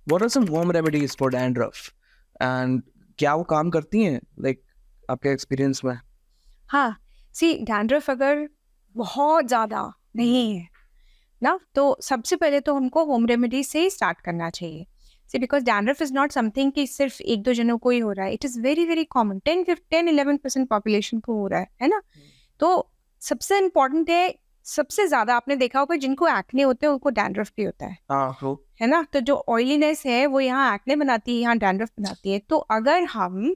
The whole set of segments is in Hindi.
What are some home remedies for dandruff? And क्या वो काम करती हैं like आपके एक्सपीरियंस में? हाँ, सी डैंड्रफ अगर बहुत ज़्यादा नहीं है ना, तो सबसे पहले तो हमको होम रेमेडी से ही स्टार्ट करना चाहिए। See because dandruff is not something कि सिर्फ 1-2 जनों को ही हो रहा है। It is very, very common 10-11% population को हो रहा है ना? तो सबसे इम्पोर्टेंट है, सबसे ज़्यादा आपने देखा होगा जिनको एक्ने होते हैं उनको डैंड्रफ भी होता हाँ, तो है ना? तो जो ऑयलीनेस है वो यहाँ एक्ने बनाती है, यहाँ डैंड्रफ बनाती है। तो अगर हम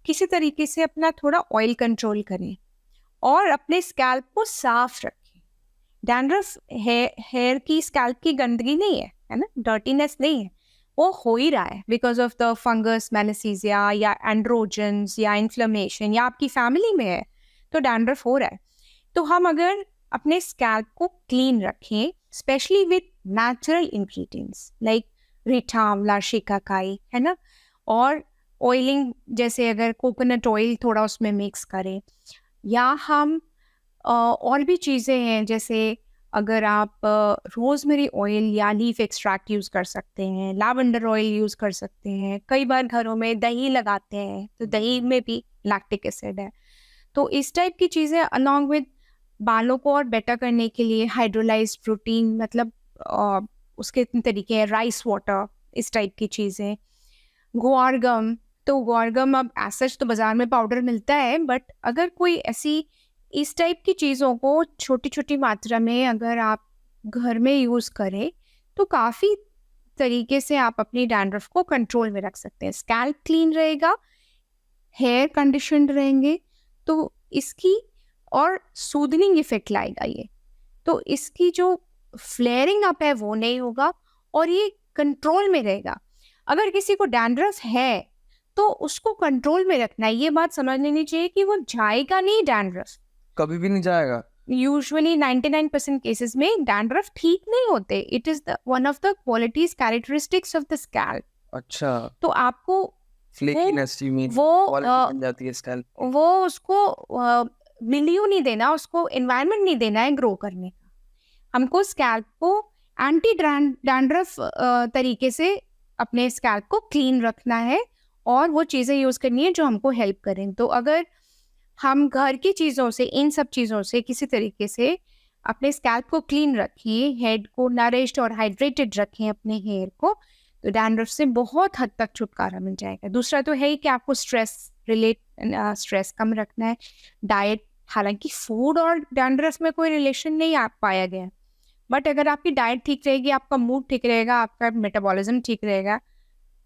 किसी तरीके से अपना थोड़ा ऑयल कंट्रोल करें और अपने स्कैल्प को साफ रखें। डैंड्रफ हेयर की स्कैल्प की गंदगी नहीं है ना, डर्टीनेस नहीं है, वो हो ही रहा है बिकॉज ऑफ द फंगस मैलेसीजिया या एंड्रोजन्स या इन्फ्लेमेशन या आपकी फैमिली में है तो डैंड्रफ हो रहा है। तो हम अगर अपने स्कैल्प को क्लीन रखें specially with natural ingredients like reetha amla shikakai है ना, और ऑयलिंग जैसे अगर कोकोनट ऑयल थोड़ा उसमें मिक्स करें, या हम और भी चीज़ें हैं जैसे अगर आप रोज़मेरी ऑयल या लीफ एक्सट्रैक्ट यूज़ कर सकते हैं, लैवेंडर ऑयल यूज़ कर सकते हैं। कई बार घरों में दही लगाते हैं तो दही में भी लैक्टिक एसिड है। तो इस टाइप की चीज़ें अलॉन्ग विद बालों को और बेटर करने के लिए हाइड्रोलाइज्ड प्रोटीन मतलब उसके इतने तरीके हैं, राइस वाटर, इस टाइप की चीज़ें। गुआरगम, तो गुआरगम अब एज सच तो बाज़ार में पाउडर मिलता है, बट अगर कोई ऐसी इस टाइप की चीज़ों को छोटी-छोटी मात्रा में अगर आप घर में यूज़ करें, तो काफ़ी तरीके से आप अपनी डैंड्रफ को कंट्रोल में रख सकते हैं। स्कैल्प क्लीन रहेगा, हेयर कंडीशन्ड रहेंगे, तो इसकी और सूदनिंग इफ़ेक्ट लाएगा ये। तो इसकी जो फ्लेयरिंग अप है वो नहीं होगा और ये कंट्रोल में रहेगा। अगर किसी को डैंड्रफ है, तो उसको कंट्रोल में रखना है। ये बात समझ लेनी चाहिए कि वो जाएगा नहीं डैंड्रफ। कभी भी नहीं जाएगा। यूजुअली 99% केसेस में डैंड्रफ ठीक नहीं होते। It is the one of the qualities characteristics of the scalp. अच्छा, तो आपको फ्लेकीनेस यू मीन वो बन जाती है स्कैल्प की। वो उसको मिलियू नहीं देना, उसको एनवायरनमेंट नहीं देना है ग्रो करने का। हमको स्कैल्प को एंटी डैंड्रफ तरीके से अपने स्कैल्प को क्लीन रखना है और वो चीज़ें यूज़ करनी है जो हमको हेल्प करें। तो अगर हम घर की चीज़ों से, इन सब चीज़ों से किसी तरीके से अपने स्कैल्प को क्लीन रखें, हेड को नरिश्ड और हाइड्रेटेड रखें अपने हेयर को, तो डैंड्रफ से बहुत हद तक छुटकारा मिल जाएगा। दूसरा तो है ही कि आपको स्ट्रेस कम रखना है। डाइट, हालांकि फूड और डैंड्रफ में कोई रिलेशन नहीं आ पाया गया, बट अगर आपकी डाइट ठीक रहेगी, आपका मूड ठीक रहेगा, आपका मेटाबॉलिज्म ठीक रहेगा,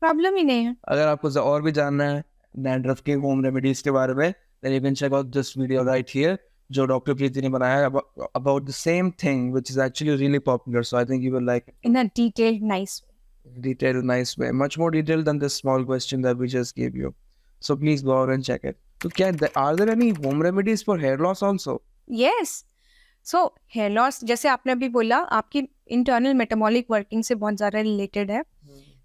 प्रॉब्लम ही नहीं है। अगर आपको और भी जानना है डैंड्रफ के होम रेमेडीज के बारे में, then you can check out this video right here जो डॉक्टर प्रीति ने बनाया है about the same thing which is actually really popular, so I think you will like it. In a detailed, nice way. Detailed, nice way, much more detailed than this small question that we just gave you. So please go out and check it. So are there any home remedies for hair loss also? Yes. So hair loss जैसे आपने अभी बोला आपकी इंटरनल मेटाबॉलिक वर्किंग से बहुत ज़्यादा रिलेटेड है।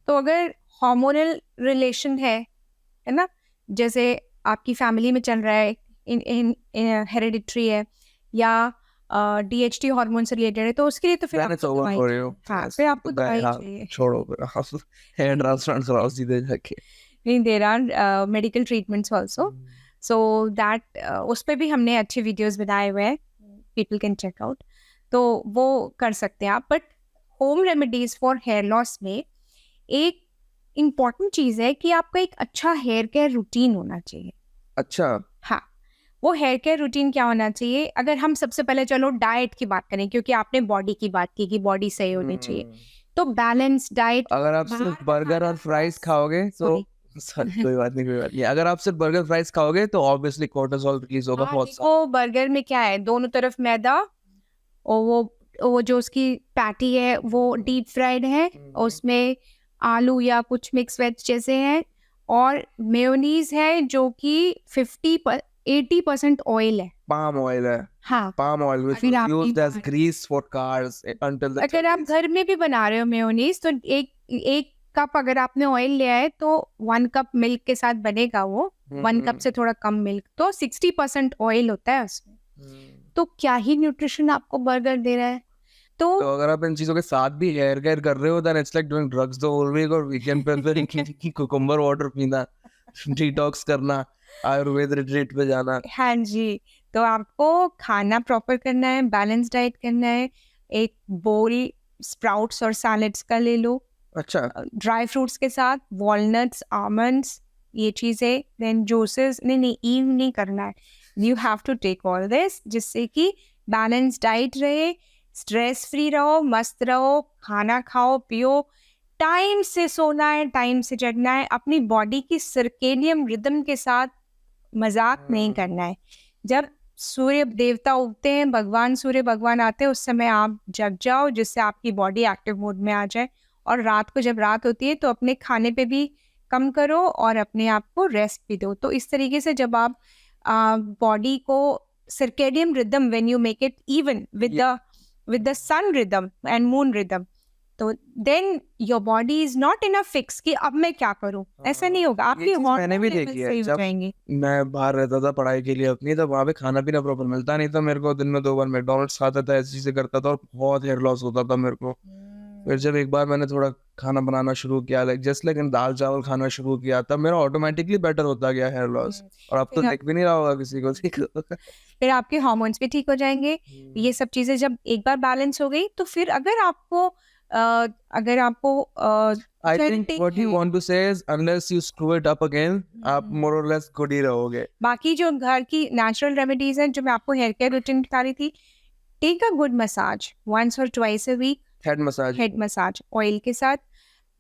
तो अगर हार्मोनल रिलेशन है ना, जैसे आपकी फैमिली में चल रहा है, इन हेरिडिटरी है या DHT हार्मोन से रिलेटेड है, तो उसके लिए तो फिर Then it's over for you. हाँ, फिर आपको दवाई चाहिए। छोड़ो फिर हेयर ट्रांसप्लांट कराओ सीधे जाके। नहीं, there are medical treatments also, so that उस पे भी हमने अच्छे वीडियोस बनाए हुए हैं, पीपल कैन चेक आउट, तो वो कर सकते हैं आप। But home remedies for hair loss में एक इम्पॉर्टेंट चीज़ है कि आपका एक अच्छा हेयर केयर रूटीन होना चाहिए। अच्छा, हाँ, वो हेयर केयर रूटीन क्या होना चाहिए? अगर हम सबसे पहले चलो डाइट की बात करें, क्योंकि आपने बॉडी की बात की कि बॉडी सही होनी चाहिए, तो बैलेंस डाइट। अगर आप सिर्फ बर्गर और फ्राइज खाओगे तो कोई बात नहीं। अगर आप सिर्फ बर्गर फ्राइज खाओगे तो ऑब्वियसली कोर्टिसोल रिलीज होगा बहुत सारा। वो बर्गर में क्या है, दोनों तरफ मैदा, और वो जो उसकी पैटी है वो डीप फ्राइड है, उसमें आलू या कुछ मिक्स वेज जैसे हैं, और मेयोनीज है जो कि 80% ऑयल है, पाम ऑयल है। हाँ, palm oil which was used as grease for cars until the अगर आप घर में भी बना रहे हो मेयोनीज, तो एक कप अगर आपने ऑयल लिया है तो 1 कप मिल्क के साथ बनेगा वो, 1 कप से थोड़ा कम मिल्क, तो 60% ऑयल होता है उसमें। तो क्या ही न्यूट्रिशन आपको बर्गर दे रहा है। तो अगर आप इन चीजों के साथ भी हेयर केयर कर रहे हो then it's like doing drugs the whole week, और वीकेंड पे फिर कुकुम्बर वाटर पीना, डिटॉक्स करना, आयुर्वेद रिट्रीट पे जाना। हाँ जी, तो आपको खाना प्रॉपर करना है, बैलेंस डाइट करना है, एक बोल स्प्राउट्स और सैलेड्स का ले लो, अच्छा, ड्राई फ्रूट्स के साथ वॉलनट्स, आमंड्स, ये चीज़ें, देन जूसेस, नहीं ईव नहीं करना है, you have to take all this, जिससे कि बैलेंस डाइट रहे, स्ट्रेस फ्री रहो, मस्त रहो, खाना खाओ पियो, टाइम से सोना है, टाइम से जगना है, अपनी बॉडी की सर्केडियम रिदम के साथ मजाक नहीं करना है। जब सूर्य देवता उगते हैं, भगवान सूर्य भगवान आते हैं, उस समय आप जग जाओ जिससे आपकी बॉडी एक्टिव मोड में आ जाए, और रात को जब रात होती है तो अपने खाने पे भी कम करो और अपने आप को रेस्ट भी दो। तो इस तरीके से जब आप बॉडी को circadian rhythm, when you make it even with the sun rhythm and moon rhythm, तो then your body is not in a fix कि अब मैं क्या करूं, ऐसा नहीं होगा, आपकी ये चीज़ मैंने भी हार्मोन देखी लेवल है। सही हो जब जाएंगे। मैं बाहर रहता था पढ़ाई के लिए अपनी, तब वहाँ पे खाना पीना प्रॉपर मिलता नहीं था मेरे को, दिन में 2 बार मैकडॉनल्ड्स खाता था, ऐसी चीजें करता था, और बहुत हेयर लॉस होता था मेरे को। फिर जब एक बार मैंने थोड़ा खाना बनाना शुरू किया, लाइक जस्ट लाइक दाल चावल खाना शुरू किया, तब मेरा ऑटोमेटिकली बेटर होता गया हेयर लॉस, और अब तो फिर दिख भी नहीं रहा होगा किसी को, ठीक है। फिर आपके हार्मोन्स भी ठीक हो जाएंगे। ये सब चीजें जब एक बार बैलेंस हो गई, तो फिर अगर आपको I think genetic what you है, want to say is unless you screw it up again, आप more or less good ही रहोगे। बाकी जो घर की नेचुरल रेमेडीज हैं, जो मैं आपको हेयर केयर रूटीन बता रही थी, take a good massage once और twice a week, head massage. Head massage oil के साथ,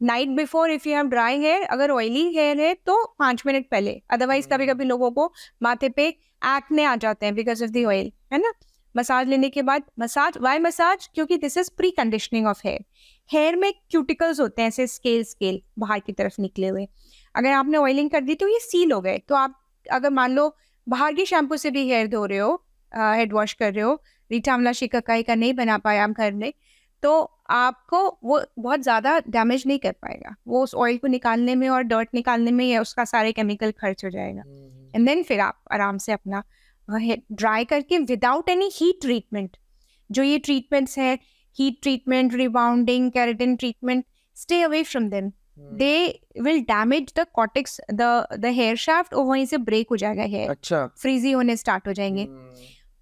night before if you have dry hair, अगर ऑयली हेयर है तो 5 मिनट पहले, अदरवाइज कभी कभी लोगों को माथे पे एक्ने आ जाते हैं बिकॉज ऑफ द ऑयल, है ना। मसाज लेने के बाद मसाज, वाई मसाज, क्योंकि this is pre conditioning of hair. Hair में क्यूटिकल्स होते हैं ऐसे स्केल बाहर की तरफ निकले हुए, अगर आपने ऑयलिंग कर दी तो ये सील हो गए। तो आप अगर मान लो बाहर की शैम्पू से भी हेयर धो रहे हो, हेड वॉश कर रहे हो, रीठा आंवला शिकाकाई का नहीं बना पाया आप घर में, तो आपको वो बहुत ज़्यादा डैमेज नहीं कर पाएगा, वो उस ऑयल को निकालने में और डर्ट निकालने में या उसका सारे केमिकल खर्च हो जाएगा। एंड देन फिर आप आराम से अपना ड्राई करके विदाउट एनी हीट ट्रीटमेंट, जो ये ट्रीटमेंट्स है, heat treatment, rebounding, keratin treatment, stay away from them, they will damage the cortex, the hair shaft, और वहीं से ब्रेक हो जाएगा हेयर, अच्छा, फ्रीजी होने स्टार्ट हो जाएंगे।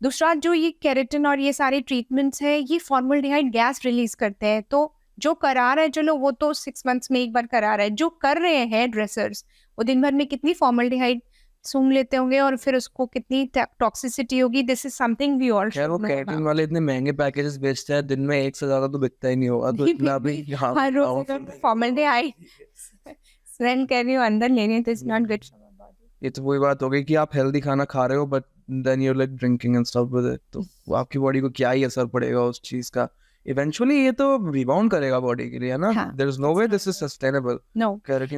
दूसरा, जो ये केराटिन और ये सारे ट्रीटमेंट्स है, ये फॉर्मल्डिहाइड गैस रिलीज करते हैं, तो जो करा रहा है, चलो वो तो 6 मंथ्स में एक बार करा रहा है, जो कर रहे हैं ड्रेसर्स, वो दिन भर में कितनी फॉर्मल्डिहाइड सूंघ लेते होंगे और फिर उसको कितनी टॉक्सिसिटी होगी। This is something we all खैर वो केराटिन वाले इतने महंगे पैकेजेस बेचते हैं, दिन में एक से ज्यादा तो बिकता ही नहीं होगा, तो इतना भी हर रोज फॉर्मल्डिहाइड स्मेल कर रही हो अंदर लेने, तो it's not good for my body. ये तो वही बात हो गई कि आप हेल्दी खाना खा रहे हो but then you like drinking and stuff with it, तो आपकी बॉडी को क्या ही असर पड़ेगा उस चीज का। इवेंचुअली ये तो रिबाउंड करेगा बॉडी के लिए, है ना। There is no way this is sustainable. No,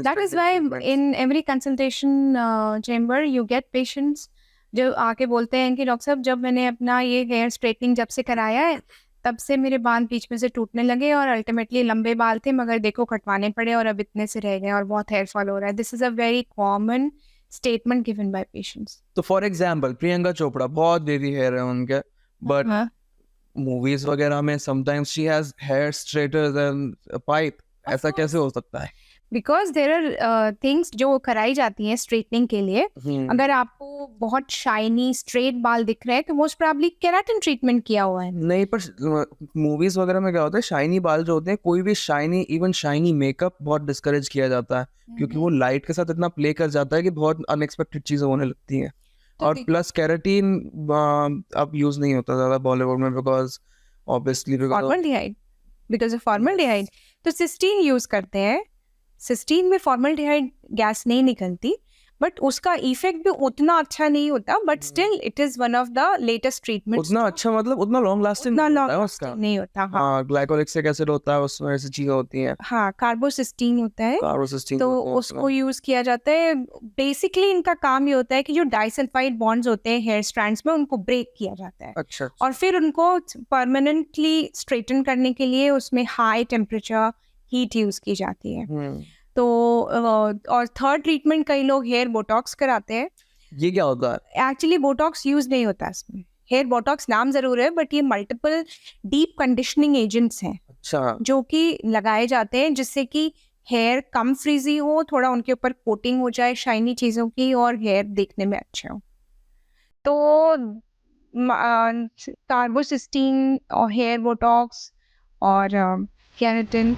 that is why in every consultation chamber you get patients जो आके बोलते हैं कि डॉक्टर साहब, जब मैंने अपना ये हेयर स्ट्रेटनिंग जब से कराया है, तब से मेरे बाल बीच में से टूटने लगे, और अल्टीमेटली लंबे बाल थे मगर देखो कटवाने पड़े और अब इतने से रह गए और बहुत हेयर फॉल हो रहा है। This is a very common statement given by patients. तो फॉर एग्जांपल प्रियंका चोपड़ा, बहुत देरी हेयर है उनके, बट मूवीज वगैरह में sometimes she has hair straighteners and pipe, ऐसा कैसे हो सकता है? बिकॉज देर आर थिंग्स जो कराई जाती हैं स्ट्रेटनिंग के लिए। अगर आपको बहुत शाइनी स्ट्रेट बाल दिख रहे हैं तो मोस्ट प्रोबेबली केराटिन ट्रीटमेंट किया हुआ है। नहीं, पर मूवीज वगैरह में क्या होता है, शाइनी बाल जो होते हैं, कोई भी शाइनी, इवन शाइनी मेकअप बहुत डिस्करेज किया जाता है, क्योंकि वो लाइट के साथ इतना प्ले कर जाता है कि बहुत अनएक्सपेक्टेड चीजें होने लगती हैं। और प्लस केराटिन अब यूज नहीं होता ज्यादा बॉलीवुड में, because obviously because of formaldehyde. तो सिस्टीन यूज करते हैं, सिस्टीन में फॉर्मल्डिहाइड गैस नहीं निकलती, बट उसका इफेक्ट भी उतना अच्छा नहीं होता, but still it is one of the latest treatment. उतना अच्छा मतलब उतना लॉन्ग लास्टिंग नहीं होता। हाँ, ग्लाइकोलिक एसिड होता है उसमें, ऐसी चीजें होती हैं। हाँ, कार्बोसिस्टीन होता है, कार्बोसिस्टीन, तो उसको यूज किया जाता है। बेसिकली इनका काम ये होता है कि जो डाइसल्फाइड बॉन्ड्स होते हैं हेयर स्ट्रैंड्स में, उनको ब्रेक किया जाता है। अच्छा। और फिर उनको परमानेंटली स्ट्रेटन करने के लिए उसमें हाई टेम्परेचर हीट यूज की जाती है। तो और थर्ड ट्रीटमेंट, कई लोग हेयर बोटॉक्स कराते हैं। ये क्या होता है? एक्चुअली बोटॉक्स यूज नहीं होता इसमें, हेयर बोटॉक्स नाम ज़रूर है, बट ये मल्टीपल डीप कंडीशनिंग एजेंट्स हैं अच्छा, जो कि लगाए जाते हैं जिससे कि हेयर कम फ्रीजी हो, थोड़ा उनके ऊपर कोटिंग हो जाए शाइनी चीज़ों की और हेयर देखने में अच्छे हो। तो कार्बोसिस्टीन और हेयर बोटॉक्स और केराटिन